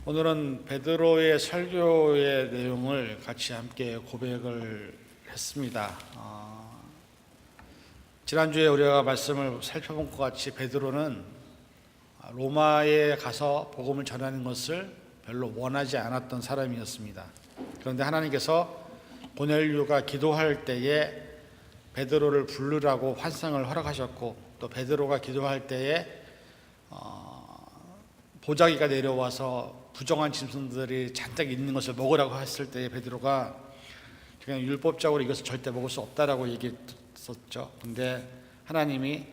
오늘은 베드로의 설교의 내용을 같이 함께 고백을 했습니다. 지난주에 우리가 말씀을 살펴본 것 같이 베드로는 로마에 가서 복음을 전하는 것을 별로 원하지 않았던 사람이었습니다. 그런데 하나님께서 고넬료가 기도할 때에 베드로를 부르라고 환상을 허락하셨고, 또 베드로가 기도할 때에 보자기가 내려와서 부정한 짐승들이 잔뜩 있는 것을 먹으라고 했을 때에 베드로가 그냥 율법적으로 이것을 절대 먹을 수 없다라고 얘기했었죠. 근데 하나님이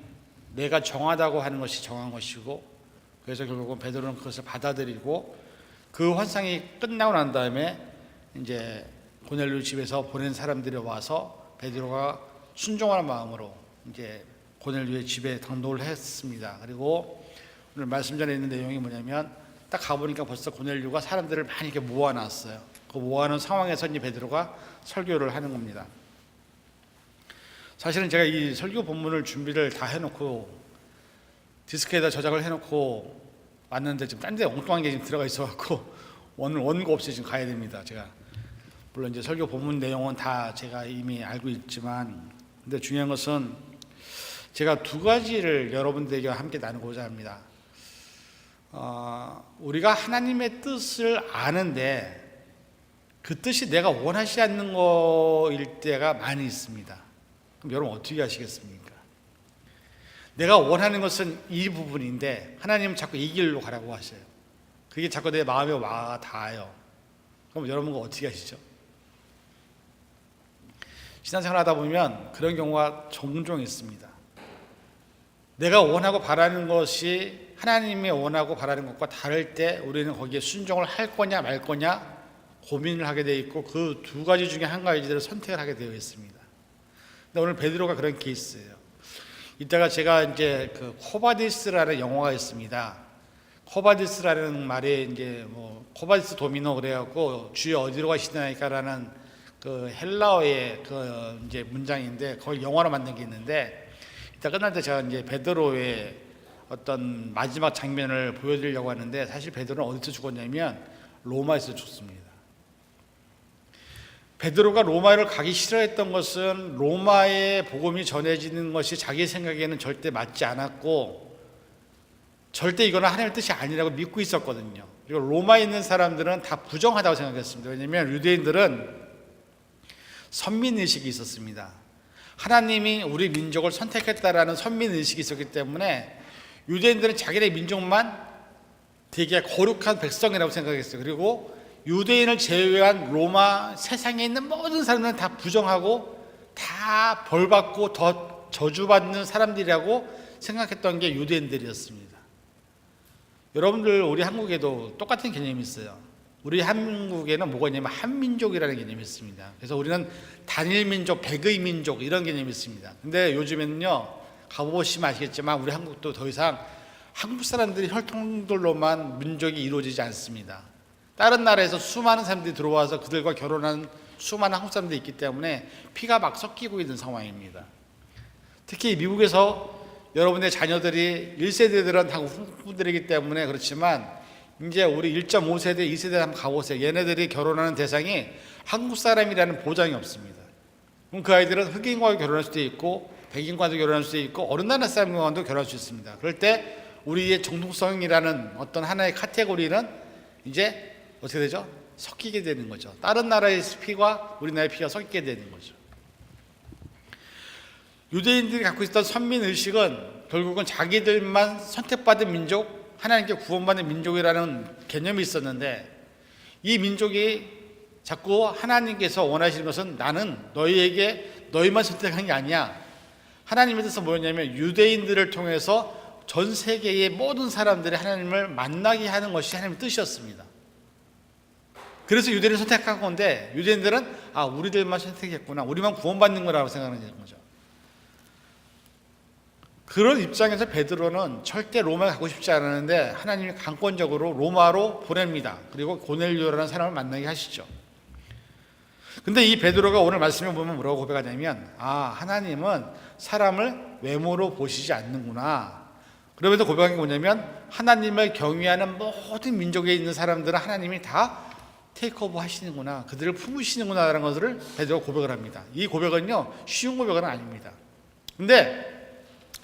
내가 정하다고 하는 것이 정한 것이고, 그래서 결국은 베드로는 그것을 받아들이고, 그 환상이 끝나고 난 다음에 이제 고넬료 집에서 보낸 사람들이 와서 베드로가 순종하는 마음으로 이제 고넬료의 집에 당도를 했습니다. 그리고 오늘 말씀 전에 있는 내용이 뭐냐면, 딱 가보니까 벌써 고넬료가 사람들을 많이 이렇게 모아놨어요. 그 모아놓은 상황에서 이제 베드로가 설교를 하는 겁니다. 사실은 제가 이 설교 본문을 준비를 다 해놓고 디스크에다 저장을 해놓고 왔는데 지금 딴 데 엉뚱한 게 지금 들어가 있어갖고 오늘 원고 없이 지금 가야 됩니다. 제가 물론 이제 설교 본문 내용은 다 제가 이미 알고 있지만, 근데 중요한 것은 제가 두 가지를 여러분들에게 함께 나누고자 합니다. 우리가 하나님의 뜻을 아는데 그 뜻이 내가 원하지 않는 거일 때가 많이 있습니다. 그럼 여러분 어떻게 하시겠습니까? 내가 원하는 것은 이 부분인데 하나님은 자꾸 이 길로 가라고 하셔요. 그게 자꾸 내 마음에 와 닿아요. 그럼 여러분은 어떻게 하시죠? 신앙생활 하다 보면 그런 경우가 종종 있습니다. 내가 원하고 바라는 것이 하나님이 원하고 바라는 것과 다를 때 우리는 거기에 순종을 할 거냐 말 거냐 고민을 하게 되어 있고, 그 두 가지 중에 한 가지를 선택을 하게 되어 있습니다. 근데 오늘 베드로가 그런 케이스예요. 이따가 제가 이제 그 코바디스라는 영화가 있습니다. 코바디스라는 말이 이제 뭐 코바디스 도미노 그래갖고 주여 어디로 가시나이까라는 그 헬라어의 그 이제 문장인데, 그걸 영화로 만든 게 있는데, 이따 끝날 때 제가 이제 베드로의 어떤 마지막 장면을 보여드리려고 하는데, 사실 베드로는 어디서 죽었냐면 로마에서 죽습니다. 베드로가 로마를 가기 싫어했던 것은 로마의 복음이 전해지는 것이 자기 생각에는 절대 맞지 않았고, 절대 이거는 하나님의 뜻이 아니라고 믿고 있었거든요. 그리고 로마에 있는 사람들은 다 부정하다고 생각했습니다. 왜냐하면 유대인들은 선민의식이 있었습니다. 하나님이 우리 민족을 선택했다라는 선민의식이 있었기 때문에 유대인들은 자기네 민족만 되게 거룩한 백성이라고 생각했어요. 그리고 유대인을 제외한 로마 세상에 있는 모든 사람들은 다 부정하고 다 벌받고 더 저주받는 사람들이라고 생각했던 게 유대인들이었습니다. 여러분들 우리 한국에도 똑같은 개념이 있어요. 우리 한국에는 뭐가 있냐면 한민족이라는 개념이 있습니다. 그래서 우리는 단일민족, 백의 민족 이런 개념이 있습니다. 근데 요즘에는요, 가보시면 아시겠지만 우리 한국도 더 이상 한국 사람들이 혈통들로만 민족이 이루어지지 않습니다. 다른 나라에서 수많은 사람들이 들어와서 그들과 결혼한 수많은 한국 사람들이 있기 때문에 피가 막 섞이고 있는 상황입니다. 특히 미국에서 여러분의 자녀들이 1세대들은 다 후손들이기 때문에 그렇지만, 이제 우리 1.5세대, 2세대 한번 가보세요. 얘네들이 결혼하는 대상이 한국 사람이라는 보장이 없습니다. 그럼 그 아이들은 흑인과 결혼할 수도 있고, 백인과도 결혼할 수도 있고, 어느 나라 사람과도 결혼할 수 있습니다. 그럴 때 우리의 정통성이라는 어떤 하나의 카테고리는 이제 어떻게 되죠? 섞이게 되는 거죠. 다른 나라의 피와 우리나라의 피가 섞이게 되는 거죠. 유대인들이 갖고 있었던 선민의식은 결국은 자기들만 선택받은 민족, 하나님께 구원받는 민족이라는 개념이 있었는데, 이 민족이 자꾸 하나님께서 원하시는 것은 나는 너희만 선택한 게 아니야. 하나님의 뜻은 뭐였냐면 유대인들을 통해서 전 세계의 모든 사람들이 하나님을 만나게 하는 것이 하나님의 뜻이었습니다. 그래서 유대인을 선택한 건데, 유대인들은 우리들만 선택했구나, 우리만 구원받는 거라고 생각하는 거죠. 그런 입장에서 베드로는 절대 로마에 가고 싶지 않았는데 하나님이 강권적으로 로마로 보냅니다. 그리고 고넬료라는 사람을 만나게 하시죠. 근데 이 베드로가 오늘 말씀에 보면 뭐라고 고백하냐면, 하나님은 사람을 외모로 보시지 않는구나. 그러면서 고백한 게 뭐냐면 하나님을 경외하는 모든 민족에 있는 사람들은 하나님이 다 테이크오버 하시는구나, 그들을 품으시는구나라는 것을 베드로가 고백을 합니다. 이 고백은요, 쉬운 고백은 아닙니다. 근데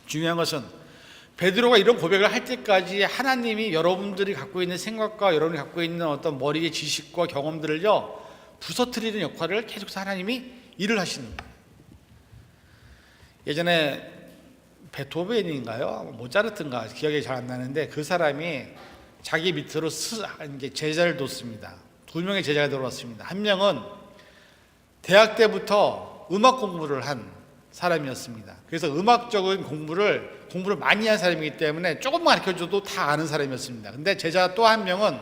중요한 것은 베드로가 이런 고백을 할 때까지 하나님이 여러분들이 갖고 있는 생각과 여러분이 갖고 있는 어떤 머리의 지식과 경험들을요 부서뜨리는 역할을 계속해서 하나님이 일을 하시는 거예요. 예전에 베토벤인가요? 모차르트인가 기억이 잘 안 나는데 그 사람이 자기 밑으로 제자를 뒀습니다. 2명의 제자가 들어왔습니다. 한 명은 대학 때부터 음악 공부를 한 사람이었습니다. 그래서 음악적인 공부를 많이 한 사람이기 때문에 조금만 가르쳐줘도 다 아는 사람이었습니다. 근데 제자 또 한 명은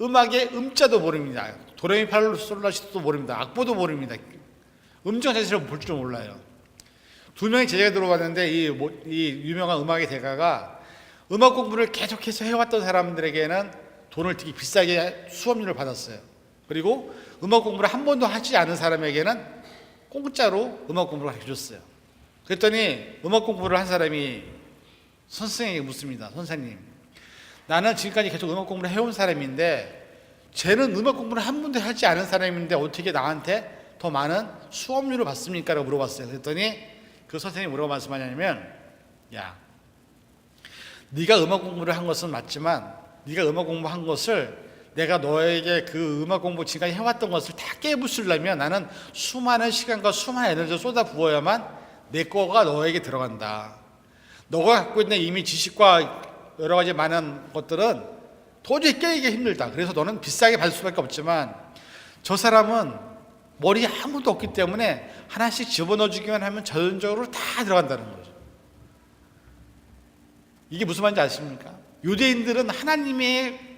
음악의 음자도 모릅니다. 도레미파솔라시도 모릅니다. 악보도 모릅니다. 음정 자체를 볼 줄 몰라요. 2명의 제자가 들어왔는데 이 유명한 음악의 대가가 음악 공부를 계속해서 해왔던 사람들에게는 돈을 되게 비싸게 수업료를 받았어요. 그리고 음악 공부를 한 번도 하지 않은 사람에게는 공짜로 음악 공부를 가르쳐줬어요. 그랬더니 음악 공부를 한 사람이 선생에게 묻습니다. 선생님, 나는 지금까지 계속 음악 공부를 해온 사람인데 쟤는 음악 공부를 한 번도 하지 않은 사람인데 어떻게 나한테 더 많은 수업료를 받습니까? 라고 물어봤어요. 그랬더니 그 선생님이 뭐라고 말씀하냐면, 야, 네가 음악 공부를 한 것은 맞지만 네가 음악 공부한 것을 내가 너에게 그 음악 공부 지금까지 해왔던 것을 다 깨부수려면 나는 수많은 시간과 수많은 에너지를 쏟아 부어야만 내 거가 너에게 들어간다. 너가 갖고 있는 이미 지식과 여러 가지 많은 것들은 도저히 깨기가 힘들다. 그래서 너는 비싸게 받을 수밖에 없지만 저 사람은 머리에 아무것도 없기 때문에 하나씩 집어넣어주기만 하면 자연적으로 다 들어간다는 거죠. 이게 무슨 말인지 아십니까? 유대인들은 하나님의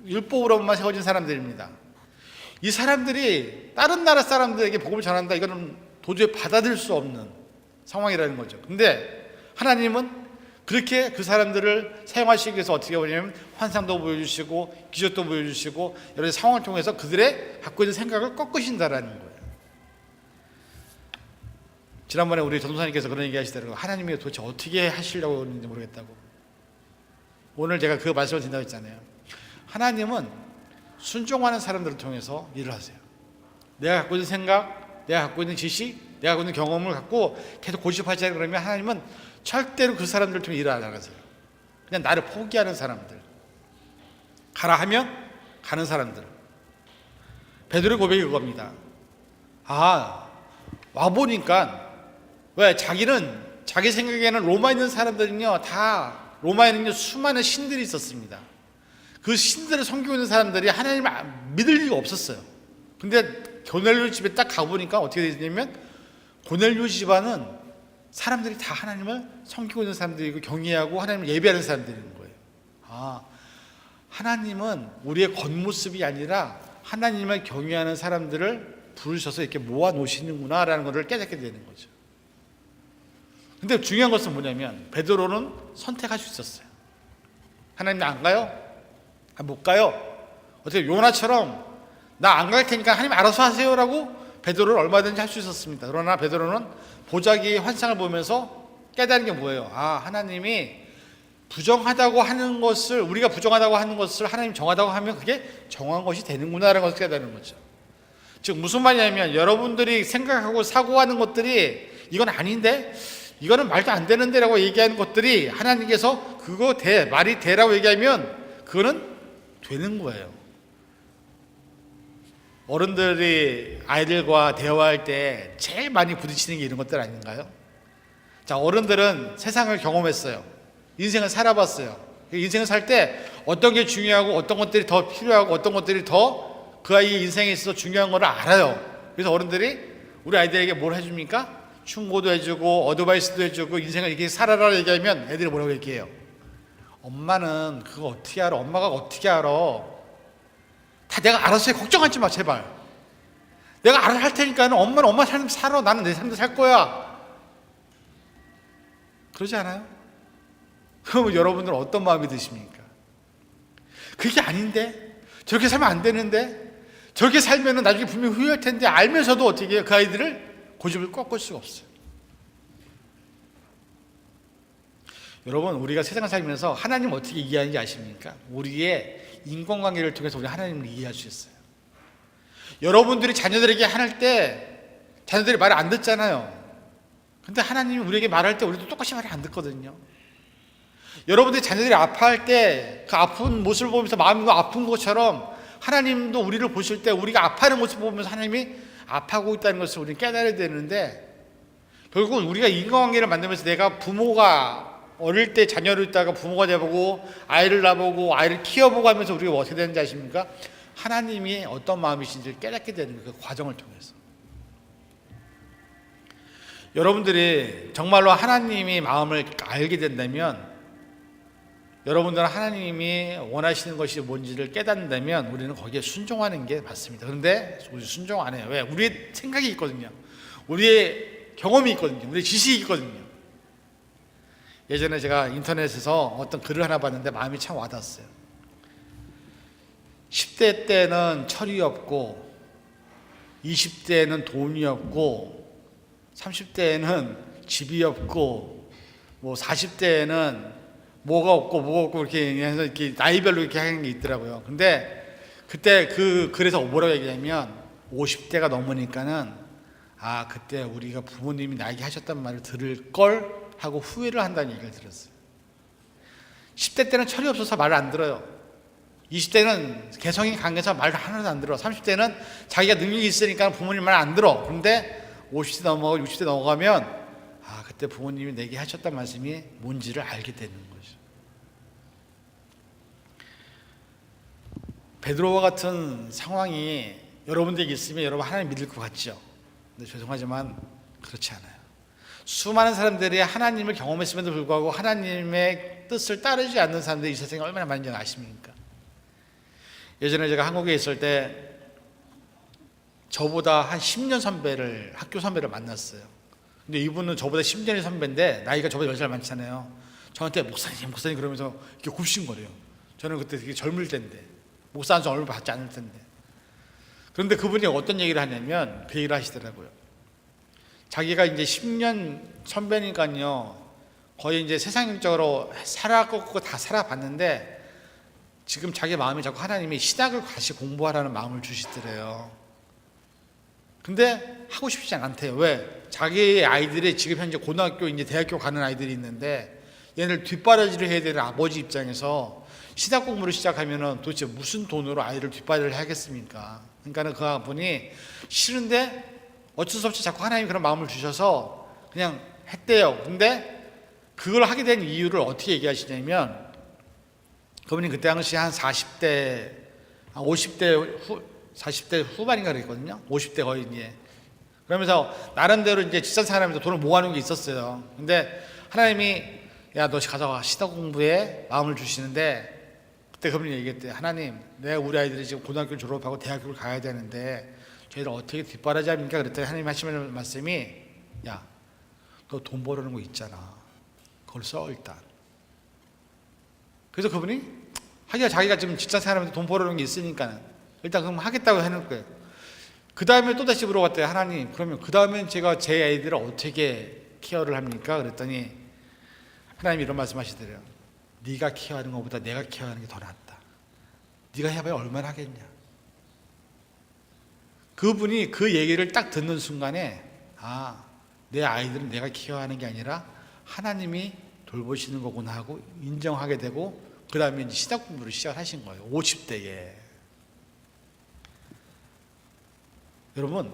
율법으로만 세워진 사람들입니다. 이 사람들이 다른 나라 사람들에게 복음을 전한다, 이거는 도저히 받아들일 수 없는 상황이라는 거죠. 근데 하나님은 그렇게 그 사람들을 사용하시기 위해서 어떻게 보냐면 환상도 보여주시고 기적도 보여주시고 여러 상황을 통해서 그들의 갖고 있는 생각을 꺾으신다라는 거예요. 지난번에 우리 전도사님께서 그런 얘기 하시더라고요. 하나님이 도대체 어떻게 하시려고 하는지 모르겠다고. 오늘 제가 그 말씀을 드린다고 했잖아요. 하나님은 순종하는 사람들을 통해서 일을 하세요. 내가 갖고 있는 생각, 내가 갖고 있는 지식, 내가 갖고 있는 경험을 갖고 계속 고집하지 그러면 하나님은 절대로 그 사람들을 통해 일을 안 하세요. 그냥 나를 포기하는 사람들, 가라 하면 가는 사람들. 베드로의 고백이 그겁니다. 와보니까 왜 자기 생각에는 로마에 있는 사람들은요 다 로마에는 수많은 신들이 있었습니다. 그 신들을 섬기고 있는 사람들이 하나님을 믿을 리가 없었어요. 근데 고넬료 집에 딱 가보니까 어떻게 되냐면 고넬료 집안은 사람들이 다 하나님을 섬기고 있는 사람들이고 경외하고 하나님을 예배하는 사람들인 거예요. 하나님은 우리의 겉모습이 아니라 하나님을 경외하는 사람들을 부르셔서 이렇게 모아 놓으시는구나 라는 것을 깨닫게 되는 거죠. 근데 중요한 것은 뭐냐면 베드로는 선택할 수 있었어요. 하나님 나 안 가요? 못 가요. 어떻게 요나처럼 나 안 갈 테니까 하나님 알아서 하세요라고 베드로를 얼마든지 할 수 있었습니다. 그러나 베드로는 보자기의 환상을 보면서 깨달은 게 뭐예요? 하나님이 부정하다고 하는 것을, 우리가 부정하다고 하는 것을 하나님 정하다고 하면 그게 정한 것이 되는구나라는 것을 깨달은 거죠. 즉 무슨 말이냐면 여러분들이 생각하고 사고하는 것들이 이건 아닌데, 이거는 말도 안 되는데 라고 얘기하는 것들이 하나님께서 그거 말이 되라고 얘기하면 그거는 되는 거예요. 어른들이 아이들과 대화할 때 제일 많이 부딪히는 게 이런 것들 아닌가요? 자, 어른들은 세상을 경험했어요. 인생을 살아봤어요. 인생을 살 때 어떤 게 중요하고 어떤 것들이 더 필요하고 어떤 것들이 더 그 아이의 인생에 있어서 중요한 걸 알아요. 그래서 어른들이 우리 아이들에게 뭘 해줍니까? 충고도 해주고 어드바이스도 해주고 인생을 이렇게 살아라 얘기하면 애들이 뭐라고 얘기해요? 엄마는 그거 어떻게 알아? 엄마가 어떻게 알아? 다 내가 알아서 해. 걱정하지 마 제발. 내가 알아서 할 테니까 엄마는 엄마 삶 살아. 나는 내 삶도 살 거야. 그러지 않아요? 그럼 여러분들은 어떤 마음이 드십니까? 그게 아닌데? 저렇게 살면 안 되는데? 저렇게 살면 나중에 분명히 후회할 텐데 알면서도 어떻게 해요? 그 아이들을 고집을 꺾을 수가 없어요. 여러분, 우리가 세상을 살면서 하나님 어떻게 이해하는지 아십니까? 우리의 인간관계를 통해서 우리 하나님을 이해할 수 있어요. 여러분들이 자녀들에게 할 때 자녀들이 말을 안 듣잖아요. 근데 하나님이 우리에게 말할 때 우리도 똑같이 말을 안 듣거든요. 여러분들이 자녀들이 아파할 때 그 아픈 모습을 보면서 마음이 아픈 것처럼 하나님도 우리를 보실 때 우리가 아파하는 모습을 보면서 하나님이 아파하고 있다는 것을 우리는 깨달아야 되는데, 결국은 우리가 인간관계를 만들면서 내가 부모가 어릴 때 자녀를 있다가 부모가 돼보고 아이를 낳아보고 아이를 키워보고 하면서 우리가 어떻게 되는지 아십니까? 하나님이 어떤 마음이신지를 깨닫게 되는 그 과정을 통해서. 여러분들이 정말로 하나님이 마음을 알게 된다면, 여러분들은 하나님이 원하시는 것이 뭔지를 깨닫는다면 우리는 거기에 순종하는 게 맞습니다. 그런데 우리 순종 안 해요. 왜? 우리의 생각이 있거든요. 우리의 경험이 있거든요. 우리의 지식이 있거든요. 예전에 제가 인터넷에서 어떤 글을 하나 봤는데 마음이 참 와닿았어요. 10대 때는 철이 없고 20대에는 돈이 없고 30대에는 집이 없고 뭐 40대에는 뭐가 없고 이렇게 해서 이렇게 나이별로 이렇게 하는 게 있더라고요. 근데 그때 그 글에서 뭐라고 얘기하냐면 50대가 넘으니까는 아, 그때 우리가 부모님이 나에게 하셨단 말을 들을 걸 하고 후회를 한다는 얘기를 들었어요. 10대 때는 철이 없어서 말을 안 들어요. 20대는 개성이 강해서 말을 하나도 안 들어. 30대는 자기가 능력이 있으니까 부모님 말 안 들어. 그런데 50대 넘어가고 60대 넘어가면 아, 그때 부모님이 내게 하셨단 말씀이 뭔지를 알게 되는 거죠. 베드로와 같은 상황이 여러분들에게 있으면 여러분 하나님 믿을 것 같죠. 근데 죄송하지만 그렇지 않아요. 수많은 사람들이 하나님을 경험했음에도 불구하고 하나님의 뜻을 따르지 않는 사람들이 이 세상에 얼마나 많은지 아십니까? 예전에 제가 한국에 있을 때 저보다 한 10년 선배를, 학교 선배를 만났어요. 근데 이분은 저보다 10년의 선배인데 나이가 저보다 10살 많잖아요. 저한테 목사님 그러면서 이렇게 굽신거려요. 저는 그때 되게 젊을 때인데, 목사 한 지 얼마 받지 않을 텐데. 그런데 그분이 어떤 얘기를 하냐면 그 얘기를 하시더라고요. 자기가 이제 10년 선배니까요, 거의 이제 세상적으로 살아갖고 다 살아봤는데 지금 자기 마음이 자꾸 하나님이 신학을 다시 공부하라는 마음을 주시더래요. 근데 하고 싶지 않대요. 왜? 자기 아이들이 지금 현재 고등학교, 이제 대학교 가는 아이들이 있는데 얘네를 뒷바라지를 해야 되는 아버지 입장에서 신학 공부를 시작하면은 도대체 무슨 돈으로 아이를 뒷바라지를 하겠습니까? 그러니까는 그분이 싫은데 어쩔 수 없이 자꾸 하나님이 그런 마음을 주셔서 그냥 했대요. 근데 그걸 하게 된 이유를 어떻게 얘기하시냐면, 그분이 그때 당시 한 40대, 40대 후반인가 그랬거든요. 50대 거의 이제. 그러면서 나름대로 이제 직장 생활하면서 돈을 모아놓은 게 있었어요. 근데 하나님이 야, 너 가서 시도 공부에 마음을 주시는데, 그때 그분이 얘기했대. 하나님, 내가 우리 아이들이 지금 고등학교를 졸업하고 대학교를 가야 되는데 저희를 어떻게 뒷바라지 합니까? 그랬더니 하나님 하시는 말씀이, 야, 너 돈 벌어오는 거 있잖아. 그걸 써 일단. 그래서 그분이 하기가 자기가 지금 직장 생활하면서 돈 벌어오는 게 있으니까 일단 그럼 하겠다고 해놓은 거예요. 그 다음에 또다시 물어봤대요. 하나님, 그러면 그 다음엔 제가 제 아이들을 어떻게 케어를 합니까? 그랬더니 하나님이 이런 말씀 하시더래요. 네가 케어하는 것보다 내가 케어하는 게 더 낫다. 네가 해봐야 얼마나 하겠냐. 그분이 그 얘기를 딱 듣는 순간에 아, 내 아이들은 내가 케어하는 게 아니라 하나님이 돌보시는 거구나 하고 인정하게 되고, 그 다음에 이제 신학 공부를 시작하신 거예요. 50대에. 여러분,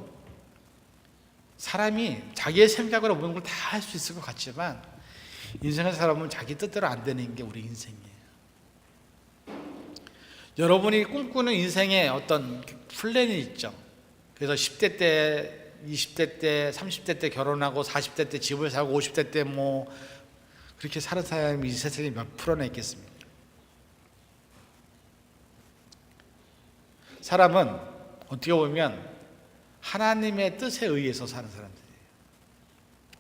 사람이 자기의 생각으로 모든 걸 다 할 수 있을 것 같지만 인생을 살아보면 자기 뜻대로 안 되는 게 우리 인생이에요. 여러분이 꿈꾸는 인생에 어떤 플랜이 있죠. 그래서 10대 때, 20대 때, 30대 때 결혼하고 40대 때 집을 사고 50대 때 뭐 그렇게 사는 사람이 이 세상에 몇 프로나 있겠습니까? 사람은 어떻게 보면 하나님의 뜻에 의해서 사는 사람들이에요.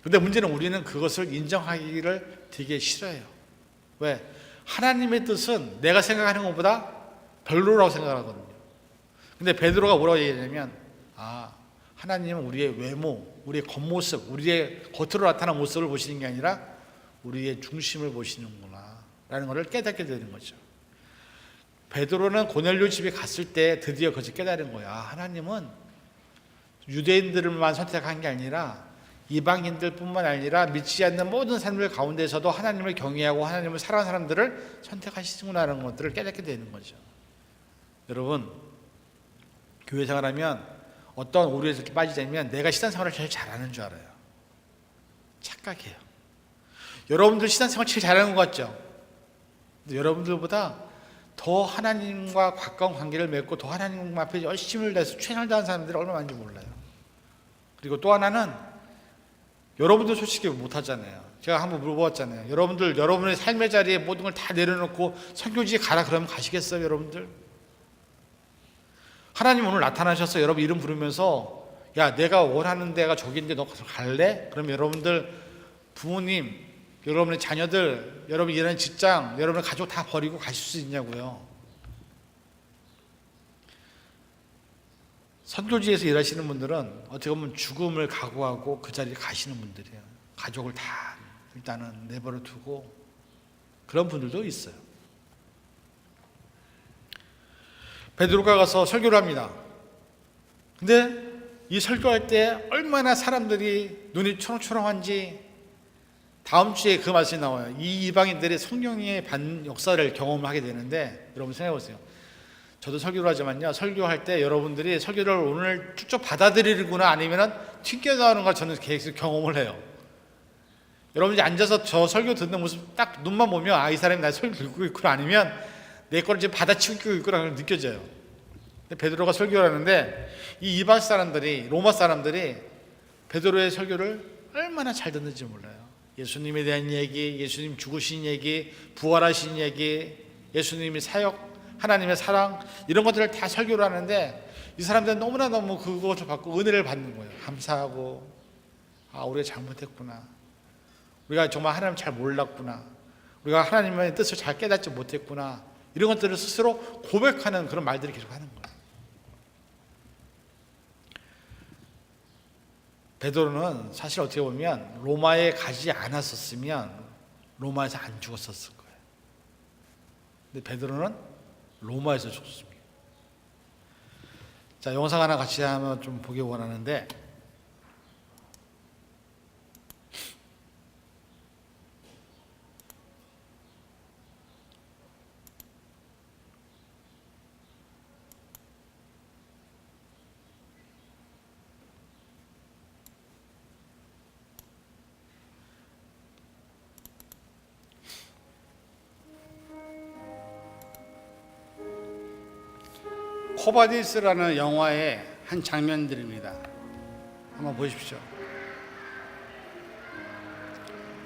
근데 문제는 우리는 그것을 인정하기를 되게 싫어해요. 왜? 하나님의 뜻은 내가 생각하는 것보다 별로라고 생각하거든요. 근데 베드로가 뭐라고 얘기하냐면, 아, 하나님은 우리의 외모, 우리의 겉모습, 우리의 겉으로 나타나는 모습을 보시는 게 아니라 우리의 중심을 보시는구나 라는 것을 깨닫게 되는 거죠. 베드로는 고넬료 집에 갔을 때 드디어 그것을 깨달은 거야. 하나님은 유대인들만 선택한 게 아니라 이방인들 뿐만 아니라 믿지 않는 모든 사람들 가운데서도 하나님을 경외하고 하나님을 사랑하는 사람들을 선택하시는구나라는 것들을 깨닫게 되는 거죠. 여러분, 교회 생활하면 어떤 오류에서 이렇게 빠지자면 내가 신앙생활을 제일 잘하는 줄 알아요. 착각해요. 여러분들 신앙생활 제일 잘하는 것 같죠? 근데 여러분들보다 더 하나님과 가까운 관계를 맺고 더 하나님 앞에 열심을 내서 최선을 다하는 사람들이 얼마나 많은지 몰라요. 그리고 또 하나는 여러분들 솔직히 못하잖아요. 제가 한번 물어봤잖아요. 여러분들 여러분의 삶의 자리에 모든 걸 다 내려놓고 선교지에 가라 그러면 가시겠어요, 여러분들? 하나님 오늘 나타나셔서 여러분 이름 부르면서 야, 내가 원하는 데가 저기인데 너 가서 갈래? 그럼 여러분들 부모님, 여러분의 자녀들, 여러분 일하는 직장, 여러분의 가족 다 버리고 가실 수 있냐고요. 선교지에서 일하시는 분들은 어떻게 보면 죽음을 각오하고 그 자리에 가시는 분들이에요. 가족을 다 일단은 내버려 두고 그런 분들도 있어요. 베드로가 가서 설교를 합니다. 근데 이 설교할 때 얼마나 사람들이 눈이 초롱초롱한지 다음 주에 그 말씀이 나와요. 이 이방인들이 성령의 역사를 경험을 하게 되는데 여러분 생각해 보세요. 저도 설교를 하지만요. 설교할 때 여러분들이 설교를 오늘 쭉쭉 받아들이구나 아니면 튕겨나오는 걸 저는 계속 경험을 해요. 여러분이 앉아서 저 설교 듣는 모습 딱 눈만 보면 아, 이 사람이 나 설교 듣고 있구나 아니면 내 거를 지금 받아치우고 있구나 느껴져요. 베드로가 설교를 하는데 이 이방 사람들이 로마 사람들이 베드로의 설교를 얼마나 잘 듣는지 몰라요. 예수님에 대한 얘기, 예수님 죽으신 얘기, 부활하신 얘기, 예수님의 사역, 하나님의 사랑 이런 것들을 다 설교를 하는데 이 사람들은 너무나 너무 그것을 받고 은혜를 받는 거예요. 감사하고 아, 우리가 잘못했구나. 우리가 정말 하나님 잘 몰랐구나. 우리가 하나님의 뜻을 잘 깨닫지 못했구나. 이런 것들을 스스로 고백하는 그런 말들을 계속 하는 거예요. 베드로는 사실 어떻게 보면 로마에 가지 않았었으면 로마에서 안 죽었었을 거예요. 근데 베드로는 로마에서 죽었습니다. 자, 영상 하나 같이 한번 좀 보기 원하는데 코바디스라는 영화의 한 장면들입니다. 한번 보십시오.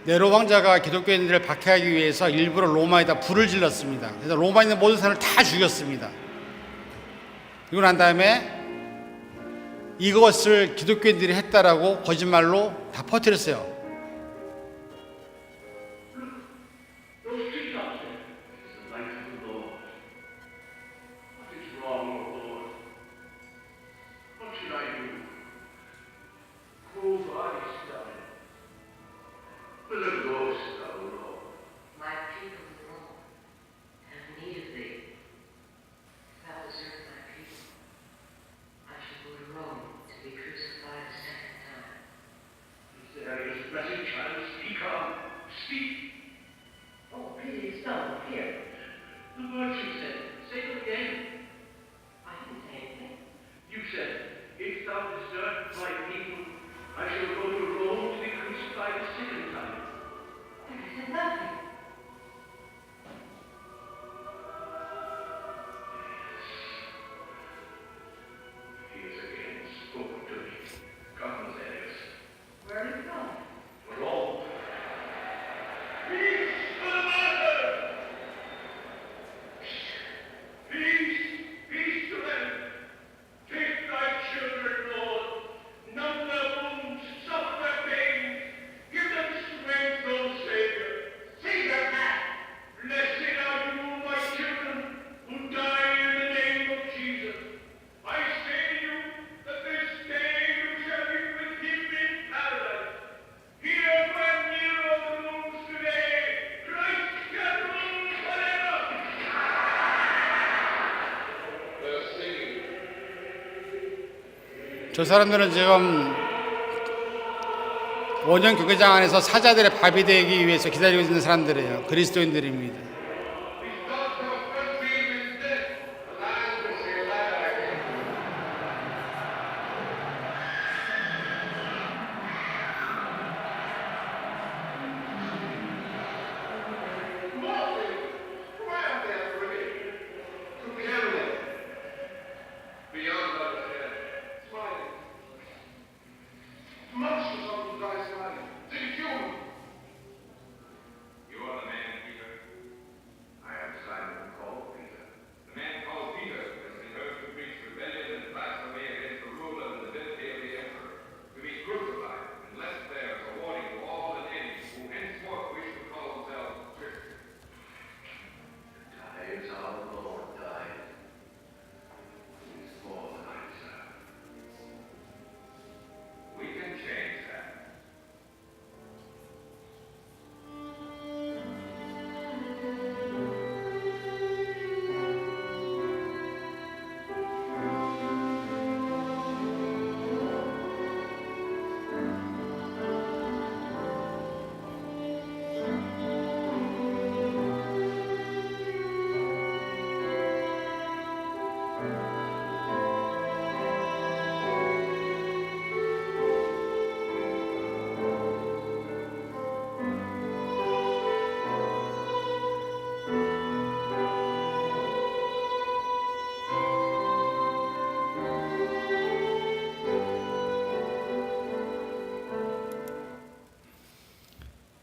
네로 왕자가 기독교인들을 박해하기 위해서 일부러 로마에다 불을 질렀습니다. 그래서 로마에 있는 모든 사람을 다 죽였습니다. 그리고 난 다음에 이것을 기독교인들이 했다라고 거짓말로 다 퍼뜨렸어요. 저 사람들은 지금 원형 교회장 안에서 사자들의 밥이 되기 위해서 기다리고 있는 사람들이에요. 그리스도인들입니다.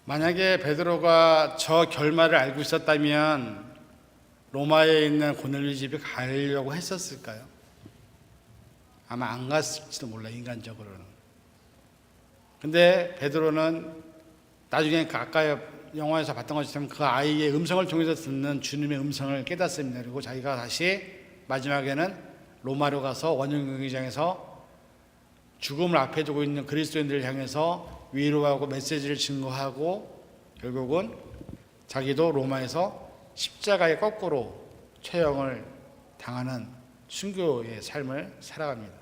만약에 베드로가 저 결말을 알고 있었다면 로마에 있는 고넬료 집에 가려고 했었을까요? 아마 안 갔을지도 몰라, 인간적으로는. 근데 베드로는 나중에 아까 영화에서 봤던 것처럼 그 아이의 음성을 통해서 듣는 주님의 음성을 깨닫습니다. 그리고 자기가 다시 마지막에는 로마로 가서 원형 경기장에서 죽음을 앞에 두고 있는 그리스도인들을 향해서 위로하고 메시지를 증거하고 결국은 자기도 로마에서 십자가에 거꾸로 처형을 당하는 순교의 삶을 살아갑니다.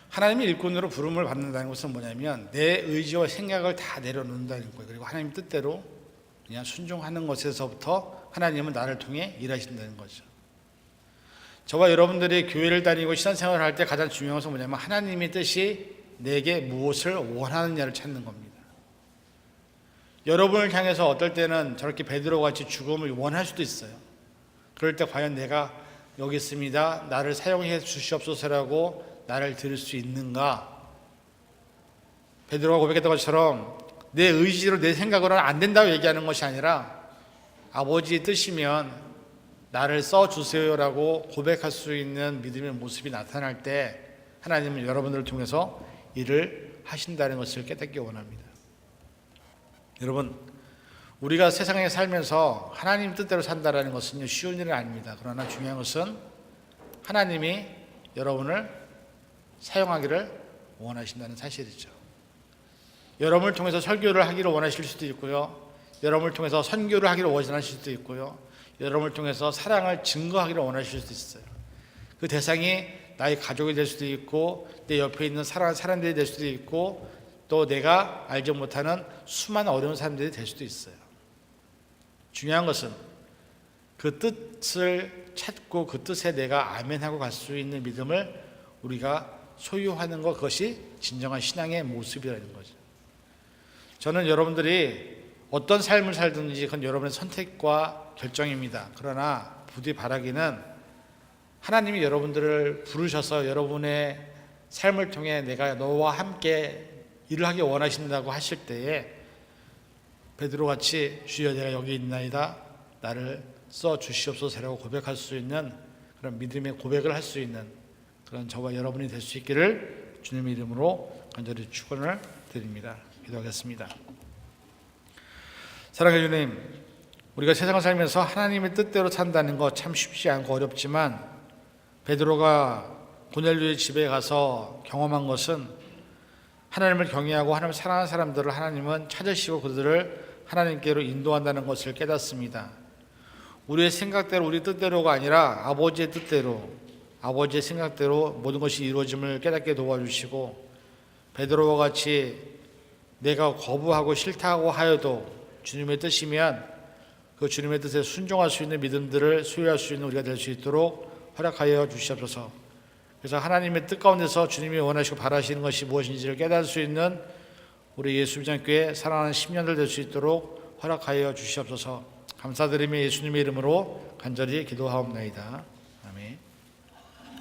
하나님의 일꾼으로 부름을 받는다는 것은 뭐냐면 내 의지와 생각을 다 내려놓는다는 거예요. 그리고 하나님 뜻대로 그냥 순종하는 것에서부터 하나님은 나를 통해 일하신다는 거죠. 저와 여러분들이 교회를 다니고 신앙생활을 할 때 가장 중요한 것은 뭐냐면 하나님의 뜻이 내게 무엇을 원하느냐를 찾는 겁니다. 여러분을 향해서 어떨 때는 저렇게 베드로 같이 죽음을 원할 수도 있어요. 그럴 때 과연 내가 여기 있습니다, 나를 사용해 주시옵소서라고 나를 들을 수 있는가? 베드로가 고백했던 것처럼 내 의지로 내 생각으로는 안 된다고 얘기하는 것이 아니라 아버지의 뜻이면 나를 써주세요라고 고백할 수 있는 믿음의 모습이 나타날 때 하나님은 여러분들을 통해서 일을 하신다는 것을 깨닫기 원합니다. 여러분, 우리가 세상에 살면서 하나님 뜻대로 산다는 것은 쉬운 일은 아닙니다. 그러나 중요한 것은 하나님이 여러분을 사용하기를 원하신다는 사실이죠. 여러분을 통해서 설교를 하기를 원하실 수도 있고요, 여러분을 통해서 선교를 하기를 원하실 수도 있고요, 여러분을 통해서 사랑을 증거하기를 원하실 수도 있어요. 그 대상이 나의 가족이 될 수도 있고 내 옆에 있는 사랑하는 사람들이 될 수도 있고 또 내가 알지 못하는 수많은 어려운 사람들이 될 수도 있어요. 중요한 것은 그 뜻을 찾고 그 뜻에 내가 아멘하고 갈 수 있는 믿음을 우리가 소유하는 것, 그것이 진정한 신앙의 모습이라는 거죠. 저는 여러분들이 어떤 삶을 살든지 그건 여러분의 선택과 결정입니다. 그러나 부디 바라기는 하나님이 여러분들을 부르셔서 여러분의 삶을 통해 내가 너와 함께 일을 하기 원하신다고 하실 때에 베드로같이 주여 내가 여기 있나이다, 나를 써 주시옵소서라고 고백할 수 있는 그런 믿음의 고백을 할 수 있는 그런 저와 여러분이 될 수 있기를 주님의 이름으로 간절히 축원을 드립니다. 기도하겠습니다. 사랑해 주님, 우리가 세상을 살면서 하나님의 뜻대로 산다는 거 참 쉽지 않고 어렵지만 베드로가 고넬료의 집에 가서 경험한 것은 하나님을 경외하고 하나님을 사랑하는 사람들을 하나님은 찾으시고 그들을 하나님께로 인도한다는 것을 깨닫습니다. 우리의 생각대로 우리 뜻대로가 아니라 아버지의 뜻대로, 아버지의 생각대로 모든 것이 이루어짐을 깨닫게 도와주시고 베드로와 같이 내가 거부하고 싫다고 하여도 주님의 뜻이면 그 주님의 뜻에 순종할 수 있는 믿음들을 소유할 수 있는 우리가 될 수 있도록 허락하여 주시옵소서. 그래서 하나님의 뜻 가운데서 주님이 원하시고 바라시는 것이 무엇인지를 깨달을 수 있는 우리 예수비전교회 사랑하는 10년들 될 수 있도록 허락하여 주시옵소서. 감사드리며 예수님의 이름으로 간절히 기도하옵나이다.